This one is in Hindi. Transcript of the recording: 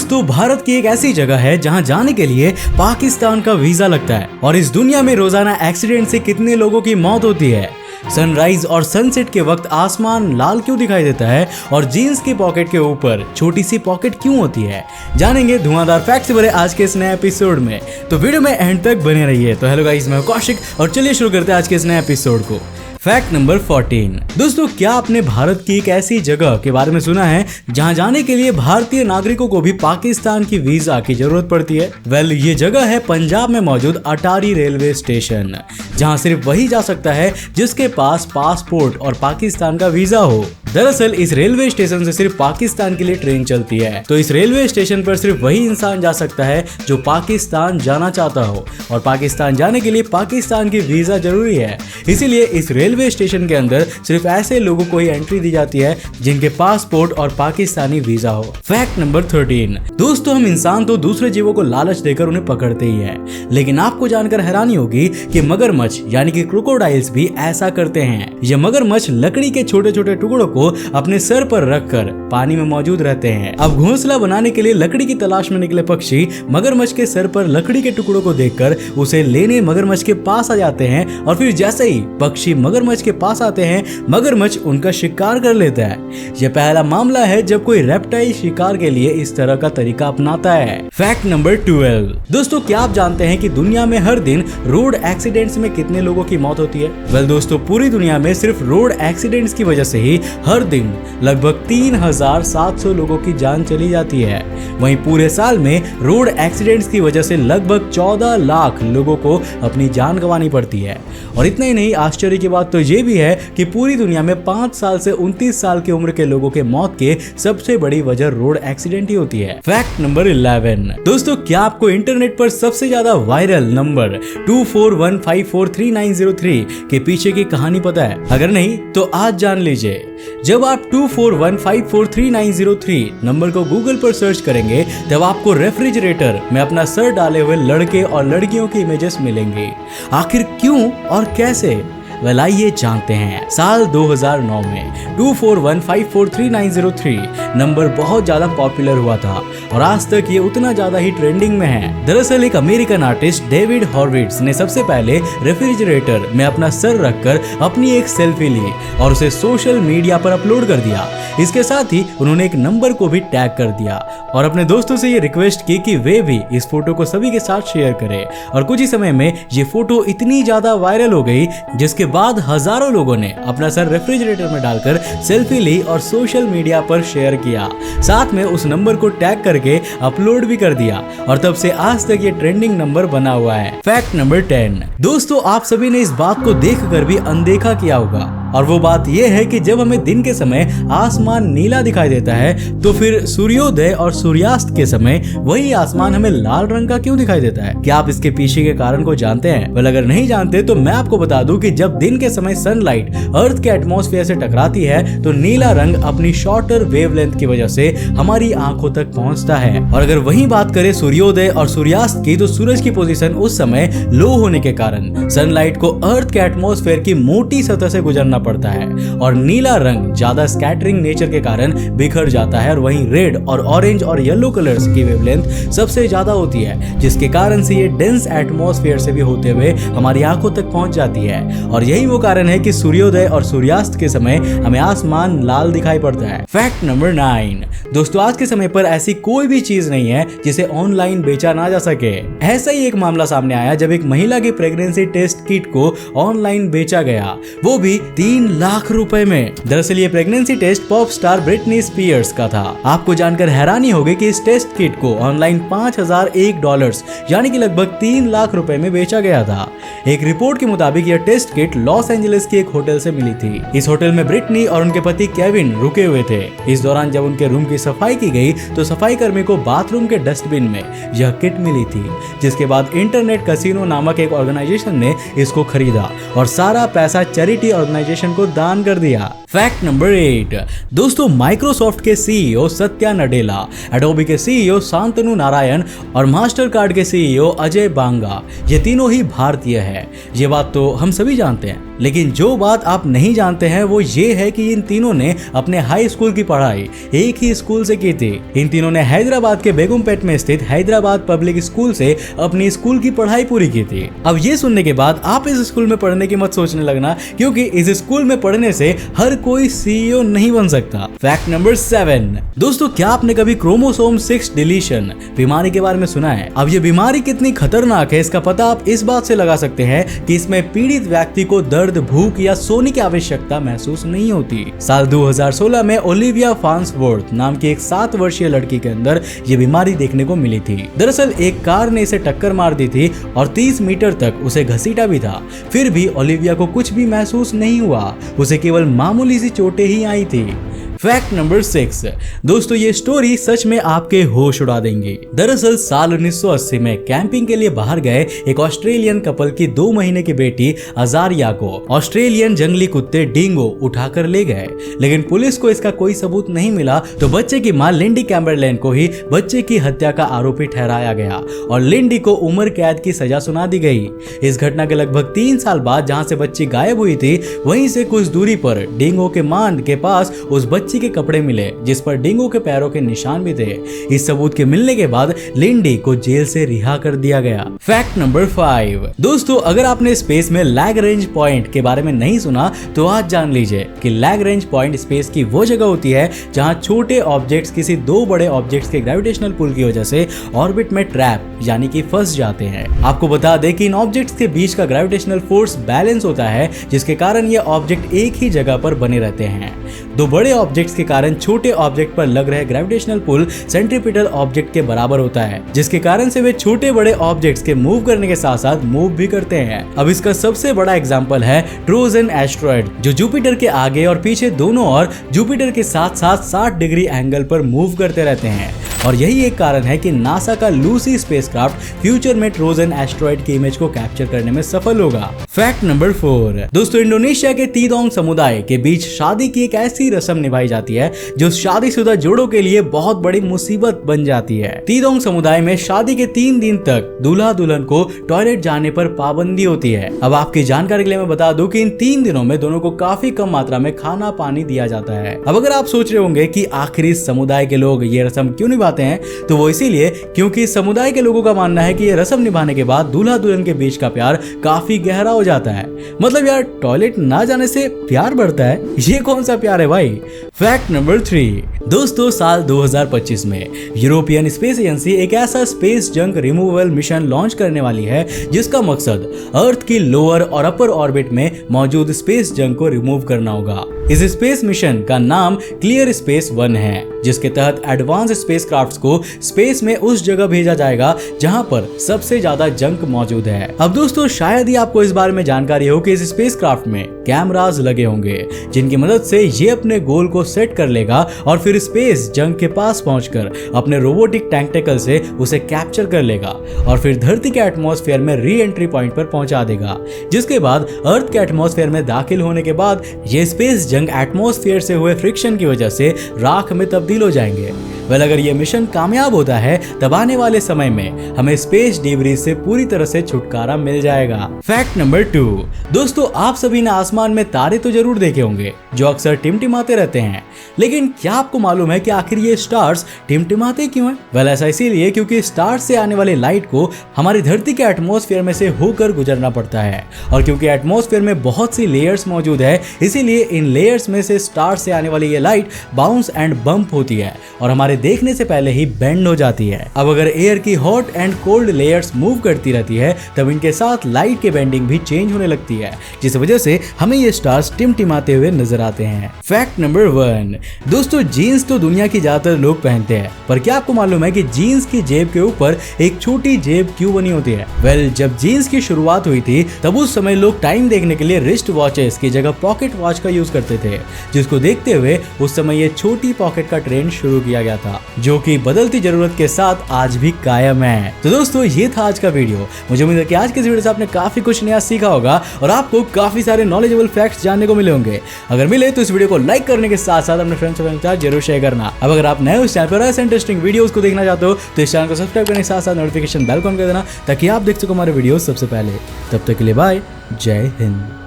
दोस्तों भारत की एक ऐसी जगह है जहां जाने के लिए पाकिस्तान का वीजा लगता है और इस दुनिया में रोजाना एक्सीडेंट से कितने लोगों की मौत होती है। सनराइज और सनसेट के वक्त आसमान लाल क्यों दिखाई देता है और जीन्स की पॉकेट के ऊपर छोटी सी पॉकेट क्यों होती है, जानेंगे धुआंधार फैक्ट से भरे आज के इस नए एपिसोड में। तो वीडियो में एंड तक बने रहिए। तो हेलो गाइस, मैं कौशिक और चलिए शुरू करते हैं आज के इस नए एपिसोड को। Fact number 14। दोस्तों क्या आपने भारत की एक ऐसी जगह के बारे में सुना है जहां जाने के लिए भारतीय नागरिकों को भी पाकिस्तान की वीजा की जरूरत पड़ती है? वेल, ये जगह है पंजाब में मौजूद अटारी रेलवे स्टेशन, जहां सिर्फ वही जा सकता है जिसके पास पासपोर्ट और पाकिस्तान का वीजा हो। दरअसल इस रेलवे स्टेशन से सिर्फ पाकिस्तान के लिए ट्रेन चलती है, तो इस रेलवे स्टेशन पर सिर्फ वही इंसान जा सकता है जो पाकिस्तान जाना चाहता हो, और पाकिस्तान जाने के लिए पाकिस्तान की वीजा जरूरी है। इसीलिए इस रेलवे स्टेशन के अंदर सिर्फ ऐसे लोगों को ही एंट्री दी जाती है जिनके पासपोर्ट और पाकिस्तानी वीजा हो। Fact number 13। दोस्तों हम इंसान तो दूसरे जीवों को लालच देकर उन्हें पकड़ते ही हैं, लेकिन आपको जानकर हैरानी होगी कि मगरमच्छ यानी कि क्रोकोडाइल्स भी ऐसा करते हैं। ये मगरमच्छ लकड़ी के छोटे छोटे टुकड़ों को अपने सर पर रखकर पानी में मौजूद रहते हैं। अब घोंसला बनाने के लिए लकड़ी की तलाश में निकले पक्षी मगरमच्छ के सर पर लकड़ी के टुकड़ों को देखकर उसे लेने मगरमच्छ के पास आ जाते हैं, और फिर जैसे ही पक्षी मगरमच्छ के पास आते हैं मगरमच्छ उनका शिकार कर लेता है। यह पहला मामला है जब कोई रेप्टाइल शिकार के लिए इस तरह का तरीका अपनाता है। Fact number 12। दोस्तों क्या आप जानते हैं कि दुनिया में हर दिन रोड एक्सीडेंट्स में कितने लोगों की मौत होती है? वेल दोस्तों, पूरी दुनिया में सिर्फ रोड एक्सीडेंट्स की वजह से ही हर दिन लगभग 3700 लोगों की जान चली जाती है। वहीं पूरे साल में रोड एक्सीडेंट्स की वजह से लगभग 14 लाख लोगों को अपनी जान गंवानी पड़ती है। और इतना ही नहीं, आश्चर्य की बात तो ये भी है कि पूरी दुनिया में 5 साल से 29 साल की उम्र के लोगों के मौत के सबसे बड़ी वजह रोड एक्सीडेंट ही होती है। Fact number 11। दोस्तों क्या आपको इंटरनेट पर सबसे ज्यादा वायरल नंबर 2415433903 के पीछे की कहानी पता है? अगर नहीं तो आज जान लीजिए। जब आप 2415433903 नंबर को गूगल पर सर्च करेंगे तब आपको रेफ्रिजरेटर में अपना सर डाले हुए लड़के और लड़कियों की इमेजेस मिलेंगी। आखिर क्यों और कैसे? वेल आइए जानते हैं। साल 2009 में 2415433903 नंबर बहुत ज्यादा पॉपुलर हुआ था और आज तक ये उतना ज्यादा ही ट्रेंडिंग में है। दरअसल एक अमेरिकन आर्टिस्ट डेविड हॉर्विट्ज ने सबसे पहले रेफ्रिजरेटर में अपना सर रखकर अपनी एक सेल्फी ली और उसे सोशल मीडिया पर अपलोड कर दिया। इसके साथ ही उन्होंने एक नंबर को भी टैग कर दिया और अपने दोस्तों से ये रिक्वेस्ट की कि वे भी इस फोटो को सभी के साथ शेयर करें। और कुछ ही समय में ये फोटो इतनी ज्यादा वायरल हो गई जिसके बाद हजारों लोगों ने अपना सर रेफ्रिजरेटर में डालकर सेल्फी ली और सोशल मीडिया पर शेयर किया, साथ में उस नंबर को टैग करके अपलोड भी कर दिया, और तब से आज तक ये ट्रेंडिंग नंबर बना हुआ है। Fact number 10। दोस्तों आप सभी ने इस बात को देखकर भी अनदेखा किया होगा, और वो बात यह है कि जब हमें दिन के समय आसमान नीला दिखाई देता है तो फिर सूर्योदय और सूर्यास्त के समय वही आसमान हमें लाल रंग का क्यों दिखाई देता है? क्या आप इसके पीछे के कारण को जानते हैं? वेल अगर नहीं जानते तो मैं आपको बता दूं कि जब दिन के समय सनलाइट अर्थ के एटमॉस्फेयर से टकराती है तो नीला रंग अपनी शॉर्टर वेवलेंथ की वजह से हमारी आंखों तक पहुंचता है। और अगर वही बात करें सूर्योदय और सूर्यास्त की, तो सूरज की पोजीशन उस समय लो होने के कारण सनलाइट को अर्थ के एटमॉस्फेयर की मोटी सतह से गुजरना पड़ता है और नीला रंग ज्यादा स्कैटरिंग नेचर के कारण बिखर जाता है। और वहीं रेड और ऑरेंज और येलो कलर्स की वेवलेंथ सबसे ज्यादा होती है, जिसके कारण से ये डेंस एटमॉस्फेयर से भी होते हुए हमारी आंखों तक पहुंच जाती है। और यही वो कारण है कि सूर्योदय और सूर्यास्त के समय हमें आसमान लाल दिखाई पड़ता है। Fact number 9। दोस्तों आज के समय पर ऐसी कोई भी चीज नहीं है जिसे ऑनलाइन बेचा ना जा सके। ऐसा ही एक मामला सामने आया जब एक महिला की प्रेगनेंसी टेस्ट किट को ऑनलाइन बेचा गया, वो भी 3 लाख रुपए में। दरअसल ये pregnancy test pop star Britney Spears का था। आपको जानकर हैरानी होगी कि इस टेस्ट किट को ऑनलाइन $5001 यानी कि लगभग 3 लाख रुपए में बेचा गया था। एक रिपोर्ट के मुताबिक यह टेस्ट किट लॉस एंजलिस के एक होटल से मिली थी। इस होटल में ब्रिटनी और उनके पति केविन रुके हुए थे। इस दौरान जब उनके रूम की सफाई की गई तो सफाई कर्मी को बाथरूम के डस्टबिन में यह किट मिली थी, जिसके बाद इंटरनेट कैसीनो नामक एक ऑर्गेनाइजेशन ने इसको खरीदा और सारा पैसा चैरिटी ऑर्गेनाइजेशन को दान कर दिया। Fact number 8। दोस्तों माइक्रोसॉफ्ट के सीईओ सत्या नडेला, एडोबी के सीईओ शांतनु नारायण और मास्टर कार्ड के सीईओ अजय बांगा, ये तीनों ही भारतीय है। ये बात तो हम सभी जानते हैं। लेकिन जो बात आप नहीं जानते हैं वो ये है कि इन तीनों ने अपने हाई स्कूल की पढ़ाई एक ही स्कूल से की थी। इन तीनों ने हैदराबाद के बेगमपेट में स्थित हैदराबाद पब्लिक स्कूल से अपनी स्कूल की पढ़ाई पूरी की थी। अब ये सुनने के बाद आप इस स्कूल में पढ़ने की मत सोचने लगना, क्योंकि इस स्कूल में पढ़ने से हर कोई CEO नहीं बन सकता। Fact number 7। दोस्तों, क्या आपने कभी क्रोमोसोम 6 डिलीशन बीमारी के बारे में सुना है? अब ये बीमारी कितनी खतरनाक है इसका पता आप इस बात से लगा सकते हैं कि इसमें पीड़ित व्यक्ति को दर्द, भूख या सोने की आवश्यकता महसूस नहीं होती। साल 2016 में ओलिविया फार्न्सवर्थ नाम की एक 7 वर्षीय लड़की के अंदर ये बीमारी देखने को मिली थी। दरअसल एक कार ने इसे टक्कर मार दी थी और 30 मीटर तक उसे घसीटा भी था। फिर भी ओलिविया को कुछ भी महसूस नहीं हुआ, उसे केवल मामूली सी चोटें ही आई थी। Fact number 6। दोस्तों, ये स्टोरी सच में आपके होश उड़ा देंगे। दरअसल साल 1980 में कैंपिंग के लिए बाहर गए एक ऑस्ट्रेलियन कपल की 2 महीने की बेटी अजारिया को ऑस्ट्रेलियन जंगली कुत्ते डिंगो उठाकर ले गए, लेकिन पुलिस को इसका कोई सबूत नहीं मिला तो बच्चे की मां लिंडी कैम्बरलैन को ही बच्चे की हत्या का आरोपी ठहराया गया और लिंडी को उम्र कैद की सजा सुना दी गई। इस घटना के लगभग 3 साल बाद जहां से बच्ची गायब हुई थी, वहीं से कुछ दूरी पर डिंगो के मांद के पास उस बच्ची के कपड़े मिले जिस पर डिंगो के पैरों के निशान भी थे। इस सबूत के मिलने के बाद लिंडी को जेल से रिहा कर दिया गया। Fact number 5। दोस्तों, अगर आपने स्पेस में लैग्रेंज पॉइंट के बारे में नहीं सुना तो आज जान लीजिए कि लैग्रेंज पॉइंट स्पेस की वो जगह होती है जहां छोटे ऑब्जेक्ट्स किसी 2 बड़े ऑब्जेक्ट्स के ग्रेविटेशनल पुल की वजह से ऑर्बिट में ट्रैप यानी कि फंस जाते हैं। आपको बता दें कि इन ऑब्जेक्ट्स के बीच का ग्रेविटेशनल फोर्स बैलेंस होता है, जिसके कारण ये ऑब्जेक्ट एक ही जगह पर बने रहते हैं। 2 बड़े ऑब्जेक्ट्स के कारण छोटे ऑब्जेक्ट पर लग रहे ग्रेविटेशनल पुल सेंट्रीपिटल ऑब्जेक्ट के बराबर होता है, जिसके कारण से वे छोटे बड़े ऑब्जेक्ट्स के मूव करने के साथ साथ मूव भी करते हैं। अब इसका सबसे बड़ा एग्जांपल है ट्रोजन एस्ट्रॉयड, जो जुपिटर के आगे और पीछे दोनों और जुपिटर के साथ साथ 60 डिग्री एंगल पर मूव करते रहते हैं। और यही एक कारण है कि नासा का लूसी स्पेसक्राफ्ट फ्यूचर में ट्रोजन एस्ट्रॉयड की इमेज को कैप्चर करने में सफल होगा। Fact number 4। दोस्तों, इंडोनेशिया के तीदोंग समुदाय के बीच शादी की एक ऐसी रस्म निभाई जाती है जो शादीशुदा जोड़ों के लिए बहुत बड़ी मुसीबत बन जाती है। तीदोंग समुदाय में शादी के 3 दिन तक दूल्हा दुल्हन को टॉयलेट जाने पर पाबंदी होती है। अब आपकी जानकारी के लिए मैं बता दूं कि इन 3 दिनों में दोनों को काफी कम मात्रा में खाना पानी दिया जाता है। अब अगर आप सोच रहे होंगे कि आखिर इस समुदाय के लोग ये रस्म क्यों निभाते हैं, तो वो इसीलिए क्योंकि समुदाय के लोगों का मानना है कि ये रस्म निभाने के बाद दूल्हा दुल्हन के बीच का प्यार काफी गहरा हो जाता है। मतलब यार, टॉयलेट ना जाने से प्यार बढ़ता है? ये कौन सा प्यार है भाई। Fact number 3। दोस्तों, साल 2025 में यूरोपियन स्पेस एजेंसी एक ऐसा space junk removal mission launch करने वाली है जिसका मकसद अर्थ की लोअर और अपर ऑर्बिट में मौजूद स्पेस जंक को रिमूव करना होगा। इस स्पेस मिशन का नाम क्लियर स्पेस 1 है, जिसके तहत एडवांस स्पेसक्राफ्ट्स को स्पेस में उस जगह भेजा जाएगा जहां पर सबसे ज्यादा जंक मौजूद है। अब दोस्तों, शायद ही आपको इस बारे में जानकारी हो कि इस स्पेसक्राफ्ट में कैमरास लगे होंगे जिनकी मदद से ये अपने गोल को सेट कर लेगा और फिर स्पेस जंक के पास पहुंचकर अपने रोबोटिक टेंटेकल से उसे कैप्चर कर लेगा और फिर धरती के एटमॉस्फेयर में री एंट्री पॉइंट पर पहुंचा देगा, जिसके बाद अर्थ के एटमॉस्फेयर में दाखिल होने के बाद ये स्पेस जंक एटमॉस्फेयर से हुए फ्रिक्शन की वजह से राख में तब्दील हो जाएंगे। वेल, अगर ये मिशन कामयाब होता है तब आने वाले समय में हमें स्पेस डिब्रीज से पूरी तरह से छुटकारा मिल जाएगा। Fact number 2। दोस्तों, आप सभी ने आसमान में तारे तो जरूर देखे होंगे जो अक्सर टिमटिमाते रहते हैं, लेकिन क्या आपको मालूम है कि आखिर ये स्टार्स टिमटिमाते क्यों हैं? वेल, ऐसा इसीलिए क्योंकि स्टार्स से आने वाले लाइट को हमारी धरती के एटमॉस्फेयर में से होकर गुजरना पड़ता है, और क्योंकि एटमॉस्फेयर में बहुत सी लेयर्स मौजूद है, इसीलिए इन लेयर्स में से स्टार्स से आने वाली ये लाइट बाउंस एंड बम्प होती है और हमारे देखने से पहले ही बेंड हो जाती है। अब अगर एयर की hot and cold layers move करती रहती है तब इनके साथ लाइट की बेंडिंग भी चेंज होने लगती है, जिस वजह से हमें ये स्टार्स टिमटिमाते हुए नजर आते हैं। Fact number 1। दोस्तों, जीन्स तो दुनिया की ज्यादातर लोग पहनते हैं, पर क्या आपको मालूम है कि जीन्स की जेब के ऊपर एक छोटी जेब क्यों बनी होती है? वेल, जब जीन्स की शुरुआत हुई थी तब उस समय लोग टाइम देखने के लिए रिस्ट वॉचेस की जगह पॉकेट वॉच का यूज करते थे, जिसको देखते हुए उस समय ये छोटी पॉकेट का ट्रेंड शुरू किया गया था, जो कि बदलती जरूरत के साथ आज भी कायम है। तो दोस्तों, ये था आज का वीडियो। मुझे उम्मीद है कि आज के इस वीडियो से आपने काफी कुछ नया सीखा होगा और आपको काफी सारे नॉलेजेबल फैक्ट्स जानने को मिले होंगे। अगर मिले तो इस वीडियो को लाइक करने के साथ साथ अपने फ्रेंड्स के साथ जरूर शेयर करना। अब अगर आप नए उस चैनल पर ऐसे इंटरेस्टिंग वीडियोस को देखना चाहते हो तो इस चैनल को सब्सक्राइब करने के साथ साथ नोटिफिकेशन बेल को ऑन कर देना ताकि आप देख सको हमारे वीडियोस सबसे पहले। तब तक के लिए बाय, जय हिंद।